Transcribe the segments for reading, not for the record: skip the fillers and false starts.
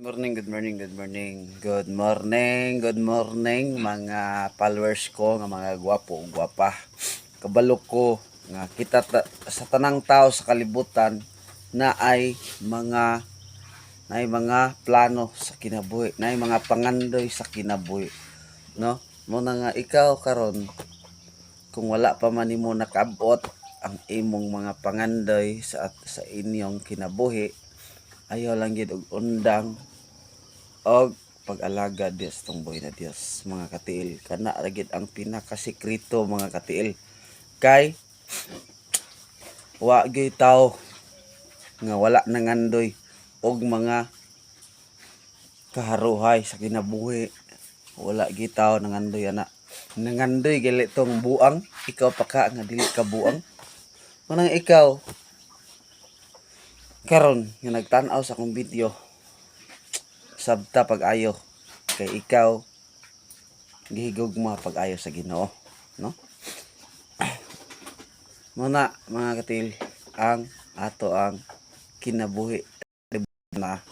Morning, good morning, good morning. Good morning, good morning mga followers ko nga mga gwapo, gwapa. Kabalo ko nga kita sa tanang tao sa kalibutan na ay mga plano sa kinabuhi, na ay mga pangandoy sa kinabuhi, no? Mo na nga ikaw karon kung wala pa man nimo nakabot ang imong mga pangandoy sa inyong kinabuhi, ayaw lang gid og undang og pag-alaga Dios tong buhay na Dios mga katiil. Kana ra gid ang pinakasekreto mga katiil, kay wa gyud tawo nga wala nangandoy og mga kaharuhay sa kinabuhi. Wala gyud tawo nangandoy ana. Nangandoy gali tong buang, ikaw pa ka nga dili ka buang. Manang ikaw karon nga nagtan-aw sa akong video, sabta pag-ayo kay ikaw gihigugma pag-ayo sa Ginoo, no? Muna mga katil ang ato ang kinabuhi na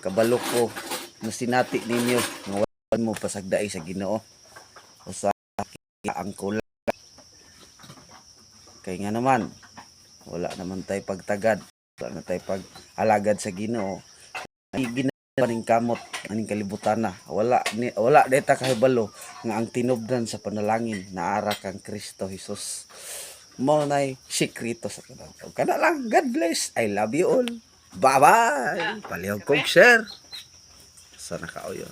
kabalo ko na sinati ninyo nga wala mo pasagdai sa Ginoo usa ang kulang, kay nga naman wala naman tay pagtagad, wala na tay pag-alagad sa Ginoo. Paning kamot aning kalibutan na wala deta kahibalo nga ang tinubdan sa panalangin naara kang Kristo Jesus mo nay sikreto sa kanang kana lang. God bless, I love you all, bye bye. Palihog kog share sa nakauyo.